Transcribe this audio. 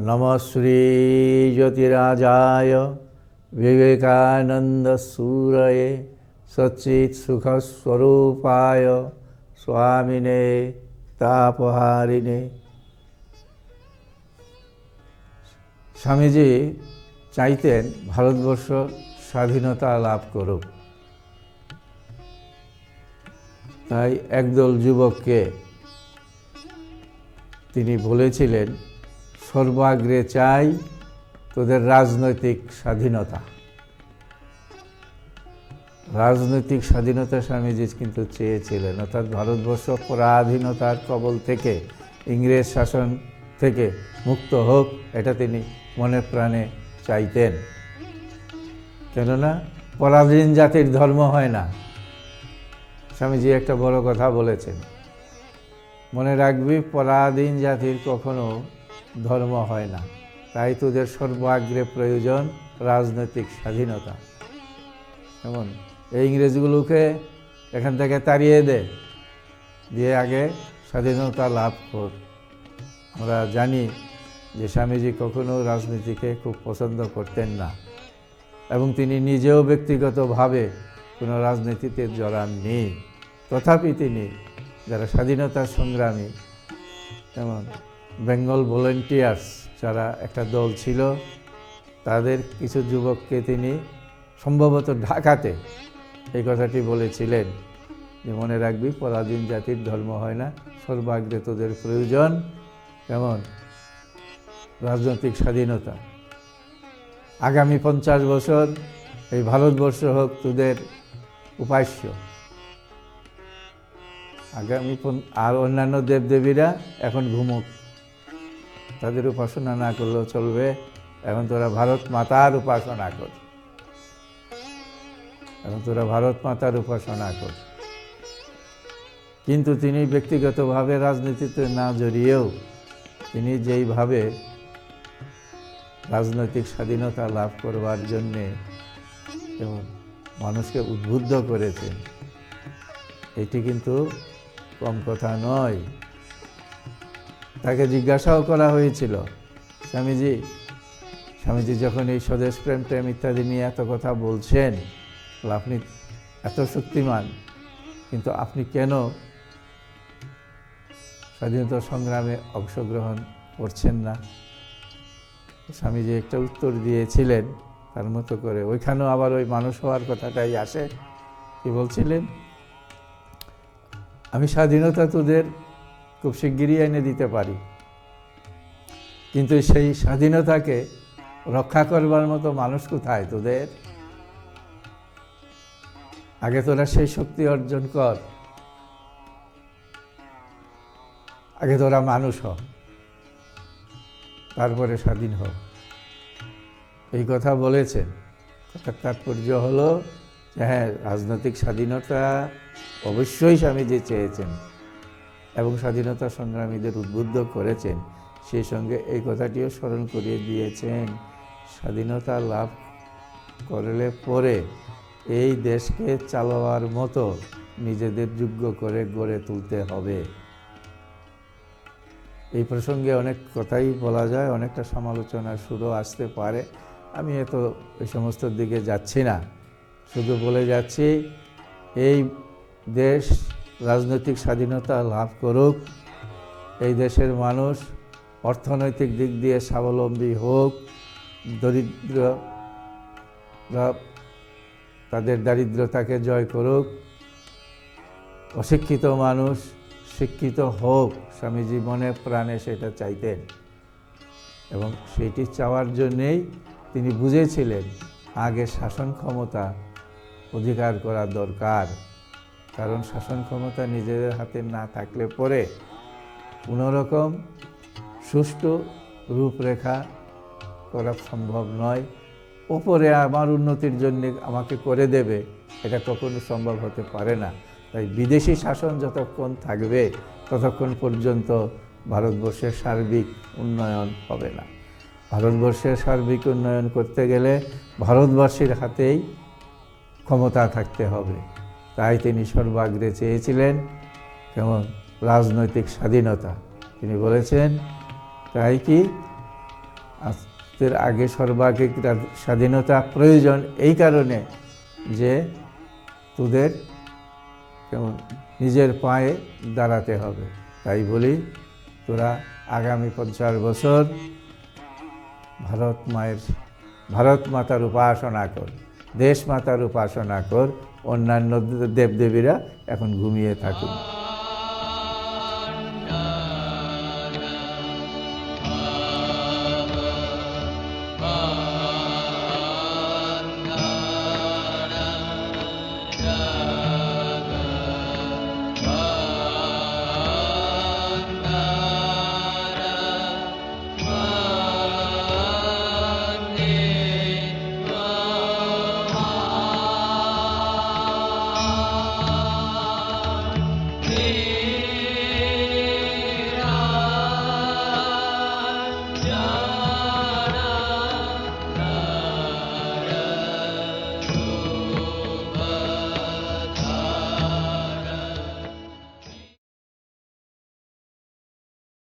नमः श्री ज्योतिराजाय विवेकानंद सूरये सच्चित् सुख स्वरूपाय स्वामिने तापहारिणे। স্বামীজি চাইতেন ভারতবর্ষ স্বাধীনতা লাভ করুক, তাই একদল যুবককে তিনি বলেছিলেন, সর্বাগ্রে চাই তোদের রাজনৈতিক স্বাধীনতা। রাজনৈতিক স্বাধীনতা স্বামীজি কিন্তু চেয়েছিলেন, অর্থাৎ ভারতবর্ষ পরাধীনতার কবল থেকে, ইংরেজ শাসন থেকে মুক্ত হোক, এটা তিনি মনে প্রাণে চাইতেন। কেননা পরাধীন জাতির ধর্ম হয় না। স্বামীজি একটা বড় কথা বলেছেন, মনে রাখবি পরাধীন জাতির কখনো ধর্ম হয় না, তাই তোদের সর্বাগ্রে প্রয়োজন রাজনৈতিক স্বাধীনতা। যেমন এই ইংরেজগুলোকে এখান থেকে তাড়িয়ে দিয়ে আগে স্বাধীনতা লাভ কর। আমরা জানি যে স্বামীজি কখনো রাজনীতিকে খুব পছন্দ করতেন না, এবং তিনি নিজেও ব্যক্তিগতভাবে কোনো রাজনীতিতে জড়াননি। তথাপি তিনি যারা স্বাধীনতা সংগ্রামী, যেমন বেঙ্গল ভলেন্টিয়ার্স যারা একটা দল ছিল, তাদের কিছু যুবককে তিনি সম্ভবত ঢাকাতে এই কথাটি বলেছিলেন যে মনে রাখবি পরাধীন জাতির ধর্ম হয় না, সর্বাগ্রে তোদের প্রয়োজন কেমন রাজনৈতিক স্বাধীনতা। আগামী 50 বছর এই ভারতবর্ষ হোক তোদের উপাস্য। আগামী আর অন্যান্য দেবদেবীরা এখন ঘুমুক, তাদের উপাসনা না করলেও চলবে, এখন তোরা ভারত মাতার উপাসনা কর, এখন তোরা ভারত মাতার উপাসনা কর। কিন্তু তিনি ব্যক্তিগতভাবে রাজনীতিতে না জড়িয়েও তিনি যেইভাবে রাজনৈতিক স্বাধীনতা লাভ করবার জন্যে এবং মানুষকে উদ্বুদ্ধ করেছেন, এটি কিন্তু কম কথা নয়। তাকে জিজ্ঞাসাও করা হয়েছিল, স্বামীজি যখন এই স্বদেশ প্রেম টেম ইত্যাদি নিয়ে এত কথা বলছেন, আপনি এত শক্তিমান, কিন্তু আপনি কেন স্বাধীনতা সংগ্রামে অংশগ্রহণ করছেন না? স্বামীজি একটা উত্তর দিয়েছিলেন তার মতো করে। ওইখানেও আবার ওই মানুষ হওয়ার কথাটাই আসে। কি বলছিলেন? আমি স্বাধীনতা তোদের খুব শিগগিরই এনে দিতে পারি, কিন্তু সেই স্বাধীনতাকে রক্ষা করবার মতো মানুষ কোথায় তোদের? আগে তোরা সেই শক্তি অর্জন কর, আগে তোরা মানুষ হ, তারপরে স্বাধীন হ। এই কথা বলেছেন। কথার তাৎপর্য হলো যে হ্যাঁ, রাজনৈতিক স্বাধীনতা অবশ্যই স্বামীজি চেয়েছেন এবং স্বাধীনতা সংগ্রামীদের উদ্বুদ্ধ করেছেন। সেই সঙ্গে এই কথাটিও স্মরণ করিয়ে দিয়েছেন, স্বাধীনতা লাভ করলে পরে এই দেশকে চালাবার মতো নিজেদের যোগ্য করে গড়ে তুলতে হবে। এই প্রসঙ্গে অনেক কথাই বলা যায়, অনেকটা সমালোচনার সুরও আসতে পারে। আমি এত এই সমস্ত দিকে যাচ্ছি না, শুধু বলে যাচ্ছি এই দেশ রাজনৈতিক স্বাধীনতা লাভ করুক, এই দেশের মানুষ অর্থনৈতিক দিক দিয়ে স্বাবলম্বী হোক, দরিদ্ররা তাদের দারিদ্রতাকে জয় করুক, অশিক্ষিত মানুষ শিক্ষিত হোক। স্বামীজি মনে প্রাণে সেটা চাইতেন, এবং সেটি চাওয়ার জন্যেই তিনি বুঝেছিলেন আগে শাসন ক্ষমতা অধিকার করা দরকার। কারণ শাসন ক্ষমতা নিজেদের হাতে না থাকলে পরে কোনোরকম সুষ্ঠু রূপরেখা করা সম্ভব নয়। ওপরে আমার উন্নতির জন্য আমাকে করে দেবে, এটা কখনো সম্ভব হতে পারে না। তাই বিদেশি শাসন যতক্ষণ থাকবে ততক্ষণ পর্যন্ত ভারতবর্ষের সার্বিক উন্নয়ন হবে না। ভারতবর্ষের সার্বিক উন্নয়ন করতে গেলে ভারতবাসীর হাতেই ক্ষমতা থাকতে হবে। তাই তিনি সর্বাগ্রে চেয়েছিলেন কেমন রাজনৈতিক স্বাধীনতা। তিনি বলেছেন, তাই কি আজকের আগে সর্বাধিক স্বাধীনতা প্রয়োজন এই কারণে যে তোদের কেমন নিজের পায়ে দাঁড়াতে হবে। তাই বলি তোরা আগামী 50 বছর ভারত মাতার উপাসনা কর, দেশ মাতার উপাসনা কর, অন্যান্য দেবদেবীরা এখন ঘুমিয়ে থাকুন।